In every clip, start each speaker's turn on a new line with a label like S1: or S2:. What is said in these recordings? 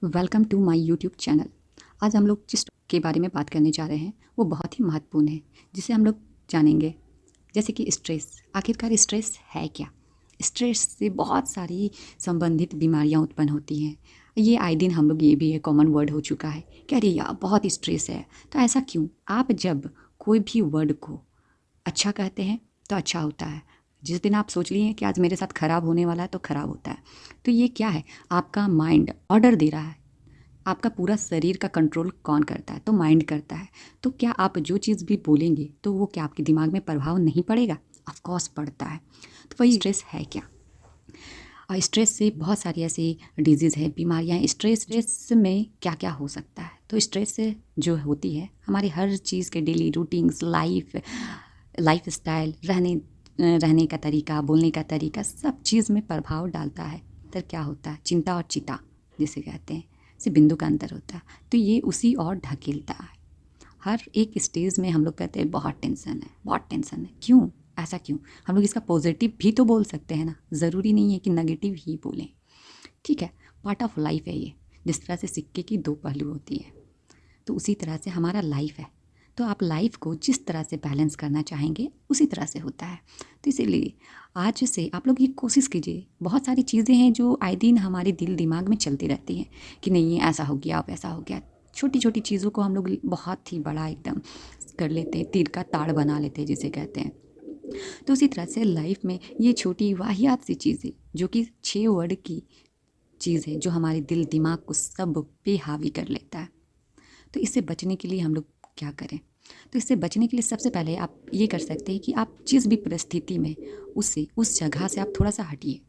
S1: Welcome to my YouTube channel. आज हम लोग जिस के बारे में बात करने जा रहे हैं वो बहुत ही महत्वपूर्ण है, जिसे हम लोग जानेंगे। जैसे कि स्ट्रेस। आखिरकार स्ट्रेस है क्या? स्ट्रेस से बहुत सारी संबंधित बीमारियां उत्पन्न होती हैं। ये आए दिन हम लोग, ये भी है कॉमन वर्ड हो चुका है कि अरे यार बहुत स्ट्रेस है। तो ऐसा क्यों? आप जब कोई भी वर्ड को अच्छा कहते हैं तो अच्छा होता है। जिस दिन आप सोच लिए कि आज मेरे साथ ख़राब होने वाला है तो ख़राब होता है। तो ये क्या है? आपका माइंड ऑर्डर दे रहा है। आपका पूरा शरीर का कंट्रोल कौन करता है? तो माइंड करता है। तो क्या आप जो चीज़ भी बोलेंगे तो वो क्या आपके दिमाग में प्रभाव नहीं पड़ेगा? ऑफ कोर्स पड़ता है। तो वही स्ट्रेस है क्या? और स्ट्रेस से बहुत सारी ऐसी डिजीज़ है, बीमारियाँ। स्ट्रेस में क्या क्या हो सकता है? तो स्ट्रेस से जो होती है हमारी हर चीज़ के डेली रूटीन्स, लाइफ स्टाइल, रहने का तरीका, बोलने का तरीका, सब चीज़ में प्रभाव डालता है। तो क्या होता है? चिंता और चिता जिसे कहते हैं, से बिंदु का अंतर होता है। तो ये उसी और ढकेलता है। हर एक स्टेज में हम लोग कहते हैं बहुत टेंशन है, बहुत टेंशन है। क्यों? ऐसा क्यों? हम लोग इसका पॉजिटिव भी तो बोल सकते हैं ना, ज़रूरी नहीं है कि नेगेटिव ही बोलें। ठीक है, पार्ट ऑफ लाइफ है ये। जिस तरह से सिक्के की दो पहलू होती है, तो उसी तरह से हमारा लाइफ है। तो आप लाइफ को जिस तरह से बैलेंस करना चाहेंगे उसी तरह से होता है। तो इसीलिए आज से आप लोग ये कोशिश कीजिए। बहुत सारी चीज़ें हैं जो आए दिन हमारे दिल दिमाग में चलती रहती हैं कि नहीं ऐसा हो गया, वैसा हो गया। छोटी छोटी चीज़ों को हम लोग बहुत ही बड़ा एकदम कर लेते हैं, तीर का ताड़ बना लेते हैं जिसे कहते हैं। तो उसी तरह से लाइफ में ये छोटी वाहियात सी चीज़ें जो कि 6 वर्ड की चीज़ है, जो हमारे दिल दिमाग को सब पे हावी कर लेता है। तो इससे बचने के लिए हम लोग क्या करें? तो इससे बचने के लिए सबसे पहले आप ये कर सकते हैं कि आप जिस भी परिस्थिति में उससे उस जगह से आप थोड़ा सा हटिए,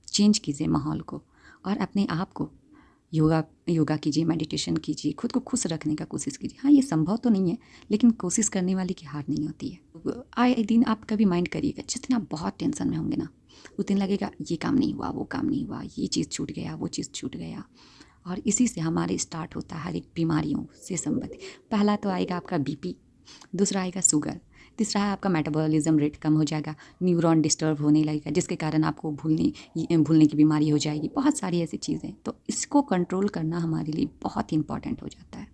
S1: चेंज कीजिए माहौल को, और अपने आप को योगा कीजिए, मेडिटेशन कीजिए, खुद को खुश रखने का कोशिश कीजिए। हाँ, ये संभव तो नहीं है, लेकिन कोशिश करने वाली की हार नहीं होती है। आए दिन आप कभी माइंड करिएगा, जिस दिन आप बहुत टेंशन में होंगे ना, उस दिन लगेगा ये काम नहीं हुआ, वो काम नहीं हुआ, ये चीज़ छूट गया, वो चीज़ छूट गया। और इसी से हमारे स्टार्ट होता है हर एक बीमारियों से संबंधित। पहला तो आएगा आपका बीपी, दूसरा आएगा शुगर, तीसरा है आपका मेटाबॉलिज्म रेट कम हो जाएगा, न्यूरॉन डिस्टर्ब होने लगेगा जिसके कारण आपको भूलने की बीमारी हो जाएगी। बहुत सारी ऐसी चीज़ें, तो इसको कंट्रोल करना हमारे लिए बहुत इंपॉर्टेंट हो जाता है।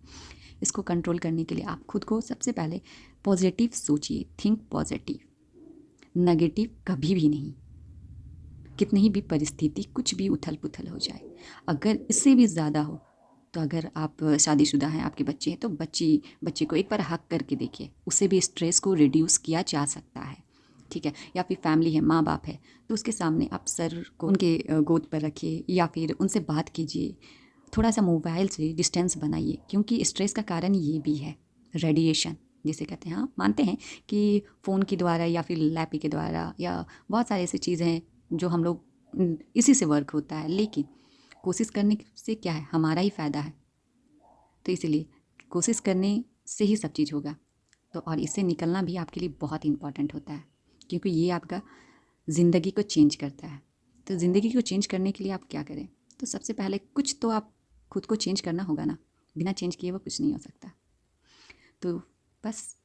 S1: इसको कंट्रोल करने के लिए आप खुद को सबसे पहले पॉजिटिव सोचिए, थिंक पॉजिटिव, नेगेटिव कभी भी नहीं। कितनी भी परिस्थिति, कुछ भी उथल पुथल हो जाए, अगर इससे भी ज़्यादा हो तो अगर आप शादीशुदा हैं, आपके बच्चे हैं, तो बच्चे को एक बार हक करके देखिए, उससे भी स्ट्रेस को रिड्यूस किया जा सकता है। ठीक है, या फिर फैमिली है, माँ बाप है, तो उसके सामने आप सर को उनके गोद पर रखिए या फिर उनसे बात कीजिए। थोड़ा सा मोबाइल से डिस्टेंस बनाइए, क्योंकि स्ट्रेस का कारण ये भी है रेडिएशन जिसे कहते हैं। हाँ, मानते हैं कि फ़ोन के द्वारा या फिर लैपटॉप के द्वारा या बहुत सारी ऐसी चीज़ें हैं जो हम लोग इसी से वर्क होता है, लेकिन कोशिश करने से क्या है, हमारा ही फ़ायदा है। तो इसीलिए कोशिश करने से ही सब चीज़ होगा। तो और इससे निकलना भी आपके लिए बहुत इम्पॉर्टेंट होता है, क्योंकि ये आपका ज़िंदगी को चेंज करता है। तो ज़िंदगी को चेंज करने के लिए आप क्या करें? तो सबसे पहले कुछ तो आप खुद को चेंज करना होगा ना, बिना चेंज किए वो कुछ नहीं हो सकता। तो बस,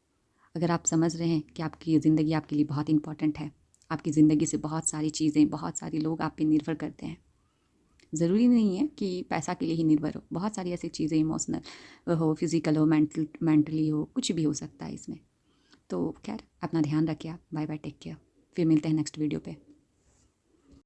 S1: अगर आप समझ रहे हैं कि आपकी ज़िंदगी आपके लिए बहुत इम्पॉर्टेंट है, आपकी ज़िंदगी से बहुत सारी चीज़ें, बहुत सारे लोग आप पे निर्भर करते हैं। ज़रूरी नहीं है कि पैसा के लिए ही निर्भर हो, बहुत सारी ऐसी चीज़ें इमोशनल हो, फिज़िकल हो, मेंटली हो, कुछ भी हो सकता है इसमें। तो खैर, अपना ध्यान रखिए आप। Bye bye, take care. फिर मिलते हैं नेक्स्ट वीडियो पे।